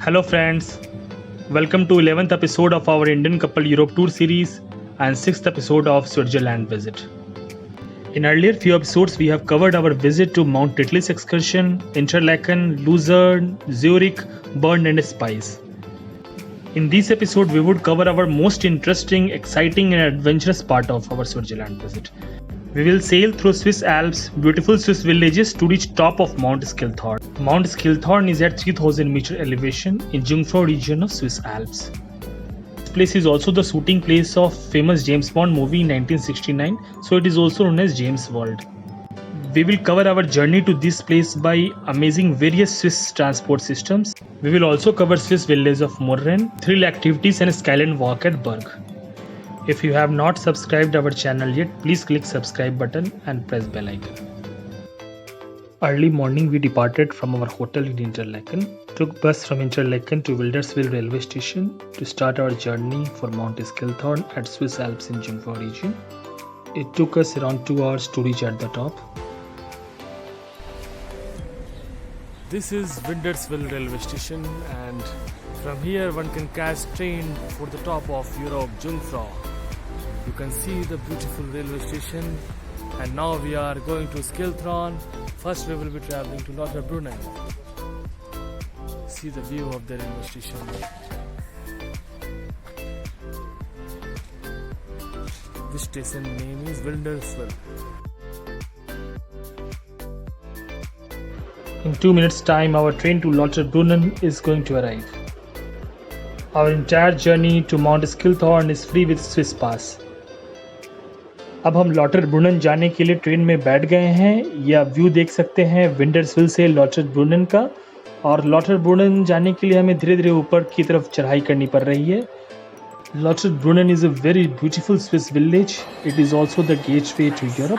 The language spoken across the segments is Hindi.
Hello friends, welcome to 11th episode of our Indian Couple Europe Tour series and 6th episode of Switzerland visit. In earlier few episodes we have covered our visit to Mount Titlis excursion, Interlaken, Lucerne, Zurich, Bern and Spice. In this episode we would cover our most interesting, exciting and adventurous part of our Switzerland visit. We will sail through Swiss Alps, beautiful Swiss villages to reach top of Mount Skilthorn. Mount Skilthorn is at 3000 meter elevation in Jungfrau region of Swiss Alps. This place is also the shooting place of famous James Bond movie in 1969, so it is also known as James World. We will cover our journey to this place by amazing various Swiss transport systems. We will also cover Swiss village of Murren, thrill activities and skyline walk at Berg. If you have not subscribed our channel yet, please click subscribe button and press bell icon. Early morning we departed from our hotel in Interlaken, took bus from Interlaken to Wilderswil railway station to start our journey for Mount Skilthorn at Swiss Alps in Jungfrau region. It took us around 2 hours to reach at the top. This is Wilderswil railway station, and from here one can catch train for the top of Europe, Jungfrau. You can see the beautiful railway station, and now we are going to Skilthorn. First we will be traveling to Lauterbrunnen. See the view of the railway station. This station name is Wilderswil. In 2 minutes time our train to Lauterbrunnen is going to arrive. Our entire journey to Mount Skilthorn is free with Swiss pass. अब हम लॉटरब्रुनन जाने के लिए ट्रेन में बैठ गए हैं. ये आप व्यू देख सकते हैं विंडर्सविल से लॉटरब्रुनन का, और लॉटरब्रुनन जाने के लिए हमें धीरे धीरे ऊपर की तरफ चढ़ाई करनी पड़ रही है. Lauterbrunnen is a very beautiful Swiss village. It is also the gateway to Europe.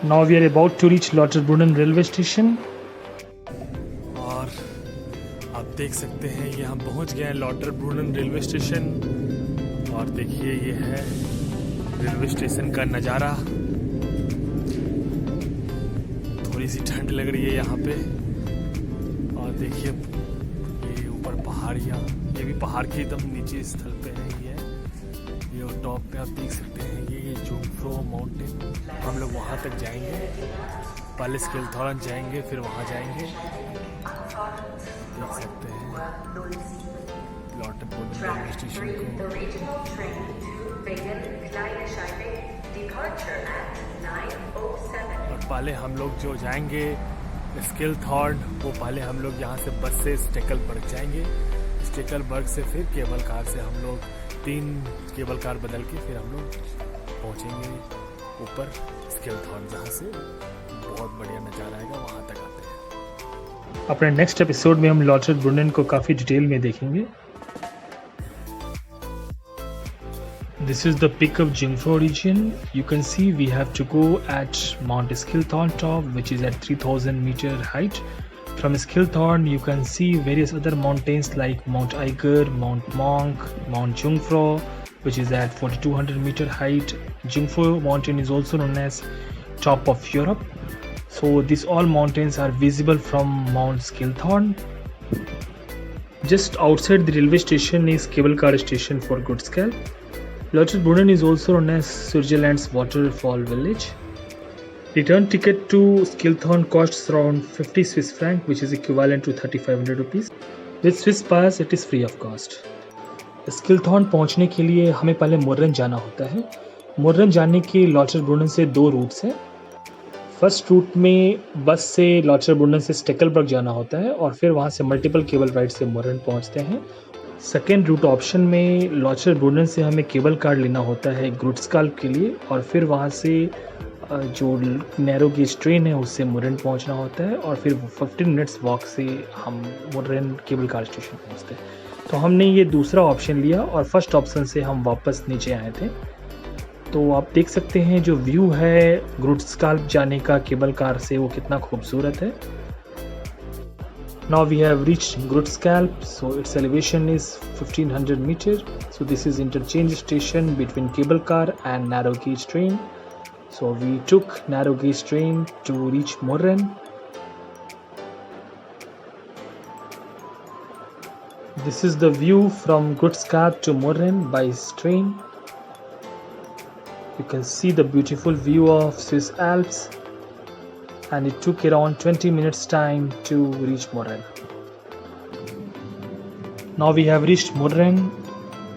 Now we are about to reach Lauterbrunnen railway station. और आप देख सकते हैं ये हम पहुंच गए हैं लॉटरब्रुनन रेलवे स्टेशन. और देखिए ये है रेलवे स्टेशन का नज़ारा. थोड़ी सी ठंड लग रही है यहाँ पे. और देखिए ये ऊपर पहाड़ियाँ, ये भी पहाड़ के एकदम नीचे स्थल पे है. ये टॉप पे आप देख सकते हैं ये जुंगफ्रो माउंटेन. हम लोग वहाँ तक जाएंगे, पहले स्किल्थॉर्न जाएंगे फिर वहाँ जाएंगे. देख सकते हैं लॉटरब्रुनन रेलवे स्टेशन को. और पहले हम लोग जो जाएंगे स्किल्थॉर्न, वो पहले हम लोग यहाँ से बस से स्टेकलबर्ग जाएंगे. स्टेकलबर्ग से फिर केबल कार से हम लोग 3 केबल कार बदल के फिर हम लोग पहुँचेंगे ऊपर स्किल्थॉर्न, जहाँ से बहुत बढ़िया नज़ारा आएगा. वहाँ तक आते हैं. अपने नेक्स्ट एपिसोड में हम लॉटरब्रुनन को काफ़ी डिटेल में देखेंगे. This is the peak of Jungfrau region. You can see we have to go at Mount Skilthorn top, which is at 3000 meter height. From Skilthorn you can see various other mountains like Mount Eiger, Mount Monk, Mount Jungfrau, which is at 4200 meter height. Jungfrau mountain is also known as top of Europe. So these all mountains are visible from Mount Skilthorn. Just outside the railway station is cable car station for Goodscale. Lauterbrunnen is also known as Switzerland's waterfall village. Return ticket to Skilthorn costs around 50 Swiss franc, which is equivalent to 3500 rupees. With Swiss pass it is free of cost. Skilthorn पहुंचने के लिए हमें पहले मुर्रन जाना होता है. मुर्रन जाने के लॉटरब्रुनन से 2 रूट्स हैं. फर्स्ट रूट में बस से लॉटरब्रुनन से स्टेकलबर्ग जाना होता है और फिर वहां से मल्टीपल केबल राइड से मुर्रन पहुंचते हैं. सेकेंड रूट ऑप्शन में लॉटरब्रुनन से हमें केबल कार लेना होता है ग्रुट्सकाल्प के लिए, और फिर वहां से जो नैरो गेज ट्रेन है उससे मुर्रन पहुंचना होता है, और फिर 15 मिनट्स वॉक से हम मुर्रन केबल कार स्टेशन पहुंचते हैं. तो हमने ये दूसरा ऑप्शन लिया और फर्स्ट ऑप्शन से हम वापस नीचे आए थे. तो आप देख सकते हैं जो व्यू है ग्रुट्सकाल्प जाने का केबल कार से वो कितना खूबसूरत है. Now we have reached Grutskalp, so its elevation is 1500 meter. So this is interchange station between cable car and narrow gauge train. So we took narrow gauge train to reach Morren. This is the view from Gutskap to Morren by train. You can see the beautiful view of Swiss Alps, and it took around 20 minutes time to reach Morren. Now we have reached Morren.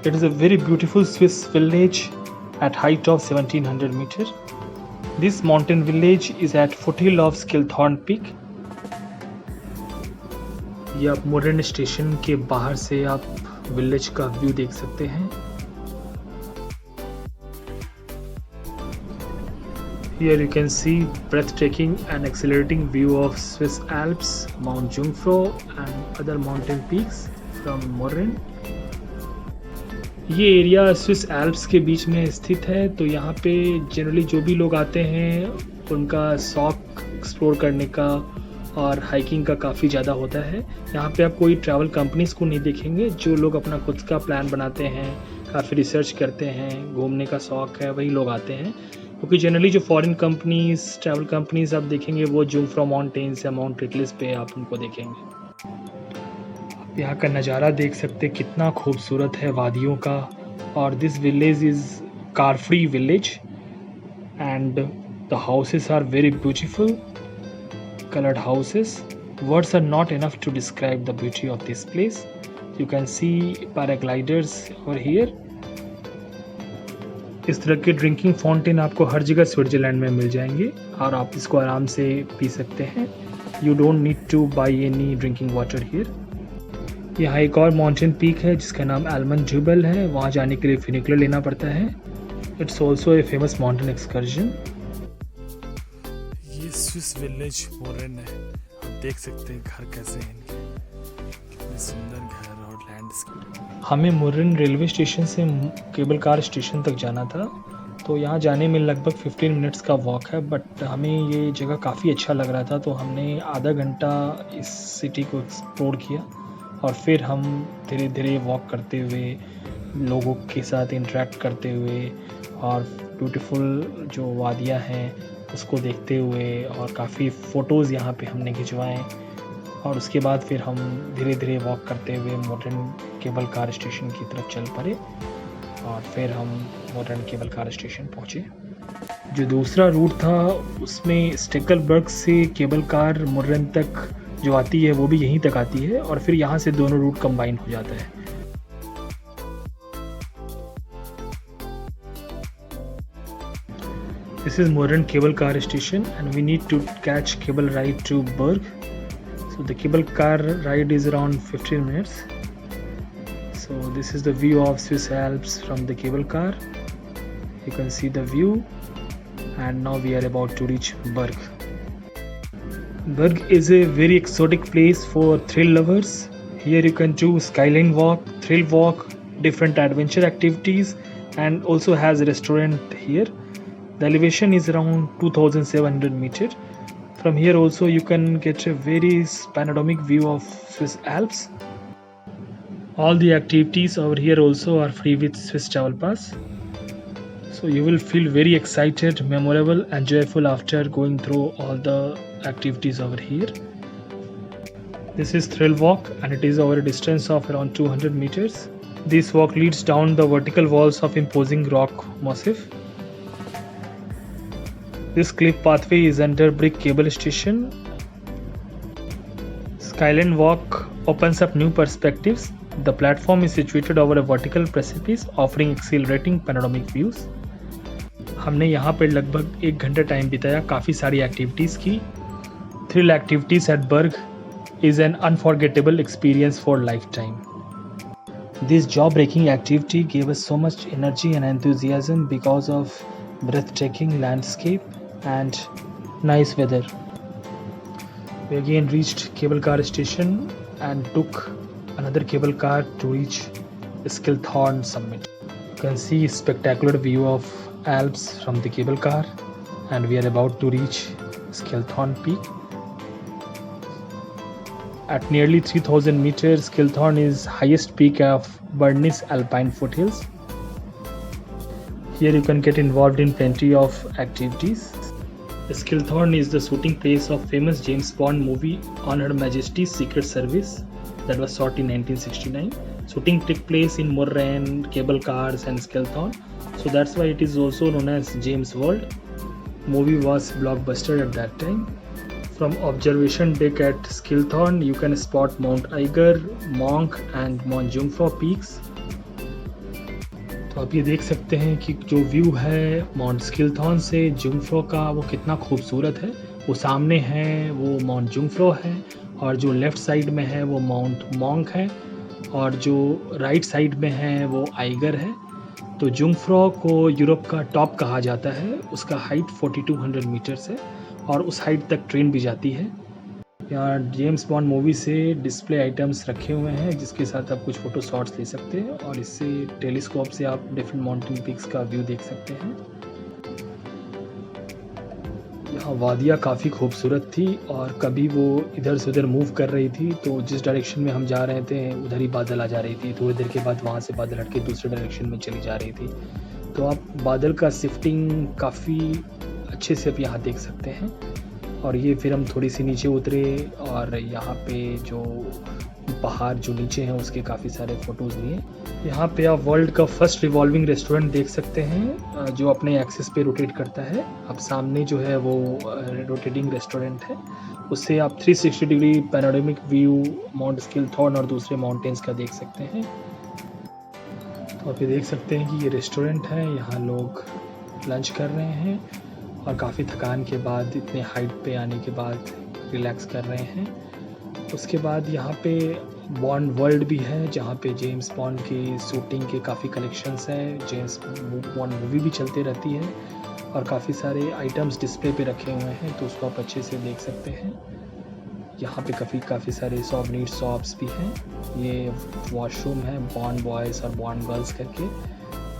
It is a very beautiful Swiss village at height of 1700 meter. This mountain village is at foothill of Skilthorn Peak. ये आप मोरन स्टेशन के बाहर से आप विलेज का व्यू देख सकते हैं. Here you can see breathtaking and exhilarating view of Swiss Alps, Mount Jungfrau and other mountain peaks from Morren. ये एरिया स्विस एल्प्स के बीच में स्थित है, तो यहाँ पे जनरली जो भी लोग आते हैं उनका शौक एक्सप्लोर करने का और हाइकिंग का काफ़ी ज़्यादा होता है. यहाँ पे आप कोई ट्रैवल कंपनीज़ को नहीं देखेंगे. जो लोग अपना खुद का प्लान बनाते हैं, काफ़ी रिसर्च करते हैं, घूमने का शौक है, वही लोग आते हैं. क्योंकि जनरली जो फॉरेन कंपनीज़, ट्रैवल कंपनीज़ आप देखेंगे वो जुंगफ्राउ माउंटेन्स या माउंट टिटलिस पे आप उनको देखेंगे. यहाँ का नज़ारा देख सकते कितना खूबसूरत है वादियों का. और this village is car free village and the houses are very beautiful colored houses. Words are not enough to describe the beauty of this place. You can see paragliders over here. इस तरह के ड्रिंकिंग फाउंटेन आपको हर जगह स्विट्जरलैंड में मिल जाएंगे और आप इसको आराम से पी सकते हैं. You don't need to buy any drinking water here. यहाँ एक और माउंटेन पीक है जिसका नाम एलमन जुबल है. वहाँ जाने के लिए फ्यूनिकुलर लेना पड़ता है. It's also a famous mountain excursion. ये स्विस विलेज मोरन है. आप देख सकते हैं घर कैसे हैं इनके, कितने सुंदर घर और लैंडस्केप. हमें मोरन रेलवे स्टेशन से केबल कार स्टेशन तक जाना था, तो यहाँ जाने में लगभग 15 मिनट्स का वॉक है. बट हमें ये जगह काफ़ी अच्छा लग रहा था, तो हमने आधा घंटा इस सिटी को एक्सप्लोर किया और फिर हम धीरे धीरे वॉक करते हुए, लोगों के साथ इंटरेक्ट करते हुए और ब्यूटीफुल जो वादियाँ हैं उसको देखते हुए और काफ़ी फ़ोटोज़ यहाँ पे हमने खिंचवाएँ. और उसके बाद फिर हम धीरे धीरे वॉक करते हुए मोरन केबल कार स्टेशन की तरफ चल पड़े और फिर हम मोरन केबल कार स्टेशन पहुँचे. जो दूसरा रूट था उसमें स्टेकलबर्ग से केबल कार मोरन तक जो आती है वो भी यहीं तक आती है और फिर यहाँ से दोनों रूट कंबाइन हो जाता है. This is Morren cable car station and we need to catch cable ride to Berg. So the cable car ride is around 15 minutes. So this is the view of Swiss Alps from the cable car. You can see the view and now we are about to reach Berg. Berg is a very exotic place for thrill lovers. Here you can do skyline walk, thrill walk, different adventure activities and also has a restaurant here. The elevation is around 2700 meter. From here also you can get a very panoramic view of Swiss Alps. All the activities over here also are free with Swiss Travel Pass. So you will feel very excited, memorable and joyful after going through all the activities over here. This is Thrill Walk and it is over a distance of around 200 meters. This walk leads down the vertical walls of imposing rock massif. This cliff pathway is under brick cable station. Skyline walk opens up new perspectives. The platform is situated over a vertical precipice offering exhilarating panoramic views. हमने यहाँ पर लगभग 1 घंटा टाइम बिताया, काफ़ी सारी एक्टिविटीज़ की. Thrill activities at Berg is an unforgettable experience for lifetime. This jaw-breaking activity gave us so much energy and enthusiasm because of breathtaking landscape and nice weather. We again reached cable car station and took another cable car to reach Skilthorn summit. You can see spectacular view of Alps from the cable car and we are about to reach Skilthorn peak. At nearly 3000 meters, Skilthorn is highest peak of Bernese Alpine foothills. Here you can get involved in plenty of activities. Skilthorne is the shooting place of famous James Bond movie On Her Majesty's Secret Service that was shot in 1969. Shooting took place in Moraine, cable cars and Skilthorne, so that's why it is also known as James World. Movie was blockbuster at that time. From observation deck at Skilthorne, you can spot Mount Eiger, Monk and Mount Jungfrau peaks. तो आप ये देख सकते हैं कि जो व्यू है माउंट स्किलथॉर्न से जुंगफ्रो का वो कितना खूबसूरत है। वो सामने है वो माउंट जुंगफ्रो है और जो लेफ़्ट साइड में है वो माउंट मॉन्क है और जो राइट साइड में है वो आइगर है। तो जुंगफ्रो को यूरोप का टॉप कहा जाता है। उसका हाइट 4200 मीटर्स है और उस हाइट तक ट्रेन भी जाती है। यहाँ जेम्स बॉन्ड मूवी से डिस्प्ले आइटम्स रखे हुए हैं जिसके साथ आप कुछ फ़ोटो शॉट्स ले सकते हैं और इससे टेलीस्कोप से आप डिफरेंट माउंटेन पीक्स का व्यू देख सकते हैं। यहाँ वादियाँ काफ़ी खूबसूरत थी और कभी वो इधर से उधर मूव कर रही थी, तो जिस डायरेक्शन में हम जा रहे थे उधर ही बादल आ जा रही थी। थोड़ी देर के बाद वहाँ से बादल हट के दूसरे डायरेक्शन में चली जा रही थी। तो आप बादल का शिफ्टिंग काफ़ी अच्छे से आप यहाँ देख सकते हैं। और ये फिर हम थोड़ी सी नीचे उतरे और यहाँ पे जो पहाड़ जो नीचे हैं उसके काफ़ी सारे फ़ोटोज़ लिए। यहाँ पे आप वर्ल्ड का फर्स्ट रिवॉल्विंग रेस्टोरेंट देख सकते हैं जो अपने एक्सिस पे रोटेट करता है। अब सामने जो है वो रोटेटिंग रेस्टोरेंट है, उससे आप 360 डिग्री पैनोरामिक व्यू माउंट स्किलथॉर्न और दूसरे माउंटेन्स का देख सकते हैं। तो आप ये देख सकते हैं कि ये रेस्टोरेंट है, यहाँ लोग लंच कर रहे हैं और काफ़ी थकान के बाद इतने हाइट पे आने के बाद रिलैक्स कर रहे हैं। उसके बाद यहाँ पे बॉन्ड वर्ल्ड भी है जहाँ पे जेम्स बॉन्ड की शूटिंग के काफ़ी कलेक्शंस हैं। जेम्स बॉन्ड मूवी भी चलती रहती है और काफ़ी सारे आइटम्स डिस्प्ले पे रखे हुए हैं, तो उसको आप अच्छे से देख सकते हैं। यहाँ पे काफ़ी सारे सॉवनीर शॉप्स भी हैं। ये वॉशरूम है बॉन्ड बॉयज़ और बॉन्ड गर्ल्स करके,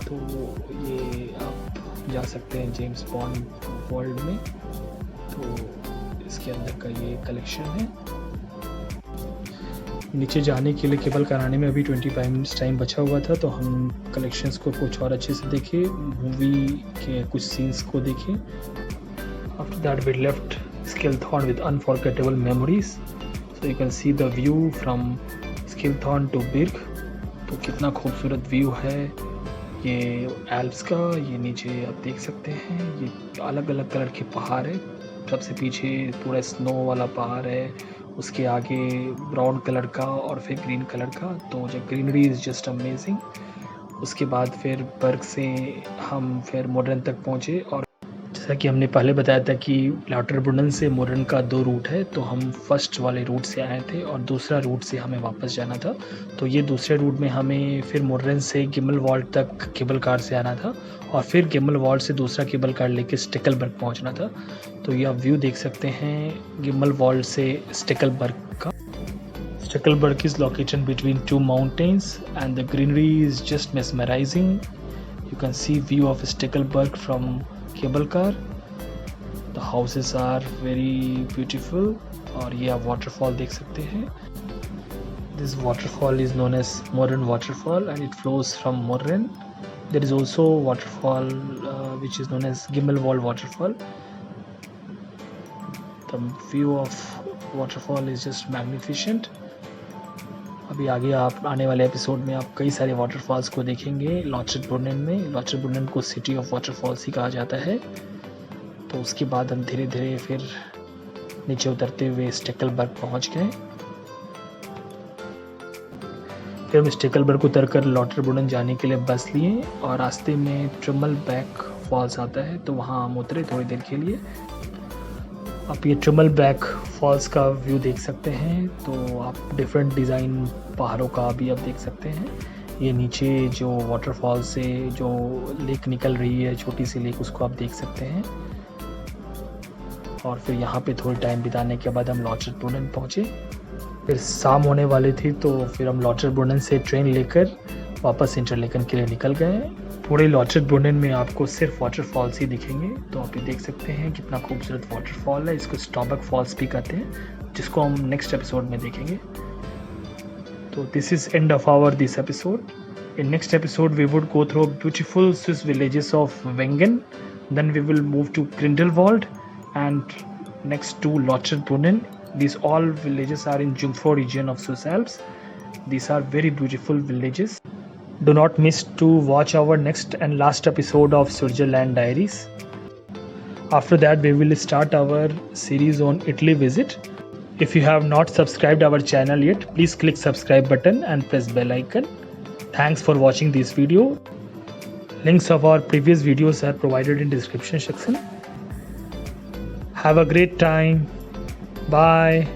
तो ये आप जा सकते हैं जेम्स बॉन्ड वर्ल्ड में। तो इसके अंदर का ये कलेक्शन है। नीचे जाने के लिए केबल कार आने में अभी 25 मिनट्स टाइम बचा हुआ था, तो हम कलेक्शंस को कुछ और अच्छे से देखे, मूवी के कुछ सीन्स को देखे। After that we left Schilthorn with unforgettable memories. So you can see the view from Schilthorn to Birg. तो कितना खूबसूरत व्यू है ये एल्प्स का। ये नीचे आप देख सकते हैं, ये अलग अलग कलर के पहाड़ है। सबसे पीछे पूरा स्नो वाला पहाड़ है, उसके आगे ब्राउन कलर का और फिर ग्रीन कलर का। तो जो ग्रीनरी इज़ जस्ट अमेजिंग। उसके बाद फिर बर्ग से हम फिर मोरन तक पहुँचे और जैसा कि हमने पहले बताया था कि लॉटरब्रुनन से मोरन का 2 रूट है, तो हम फर्स्ट वाले रूट से आए थे और दूसरा रूट से हमें वापस जाना था। तो ये दूसरे रूट में हमें फिर मोरन से गिम्मेलवॉल्ड तक केबल कार से आना था और फिर गिम्मेलवॉल्ड से दूसरा केबल कार लेके स्टेकलबर्ग पहुंचना था। तो ये आप व्यू देख सकते हैं गिम्मेलवॉल्ड से स्टेकलबर्ग का। Stechelberg is located between 2 mountains and the greenery is just mesmerising. You can see view of Stechelberg from cable car. The houses are very beautiful और ये आप वाटरफॉल देख सकते हैं। This waterfall is known as Murren waterfall and it flows from Murren. There is also waterfall which is known as Gimmelwald waterfall. The view of waterfall is just magnificent. अभी आगे आप आने वाले एपिसोड में आप कई सारे वाटरफॉल्स को देखेंगे लॉटरब्रुनन में। लॉटरब्रुनन को सिटी ऑफ वाटरफॉल्स ही कहा जाता है। तो उसके बाद हम धीरे धीरे फिर नीचे उतरते हुए स्टेकलबर्ग पहुंच गए। फिर हम स्टेकलबर्ग उतर कर लॉटरब्रुनन जाने के लिए बस लिए और रास्ते में ट्रिमलबैक फॉल्स आता है, तो वहाँ हम उतरे थोड़ी देर के लिए। आप ये ट्रिमलबैक फॉल्स का व्यू देख सकते हैं। तो आप डिफरेंट डिज़ाइन पहाड़ों का भी आप देख सकते हैं। ये नीचे जो वाटरफॉल से जो लेक निकल रही है, छोटी सी लेक, उसको आप देख सकते हैं। और फिर यहाँ पे थोड़ी टाइम बिताने के बाद हम लॉटरब्रुनन पहुँचे। फिर शाम होने वाली थी, तो फिर हम लॉटरब्रुनन से ट्रेन लेकर वापस इंटरलेकन के लिए निकल गए। पूरे लॉटरब्रुनन में आपको सिर्फ वाटरफॉल्स ही दिखेंगे। तो आप ये देख सकते हैं कितना खूबसूरत वाटरफॉल है। इसको स्टॉबक फॉल्स भी कहते हैं, जिसको हम नेक्स्ट एपिसोड में देखेंगे। तो this is end of our this episode. In next episode, we would go through beautiful Swiss villages of Wengen. Then we will move to Grindelwald and next to Lauterbrunnen. These all villages are in Jungfrau region of Swiss Alps. These are very beautiful villages. Do not miss to watch our next and last episode of Switzerland Diaries. After that, we will start our series on Italy visit. If you have not subscribed our channel yet, please click subscribe button and press bell icon. Thanks for watching this video. Links of our previous videos are provided in description section. Have a great time. Bye.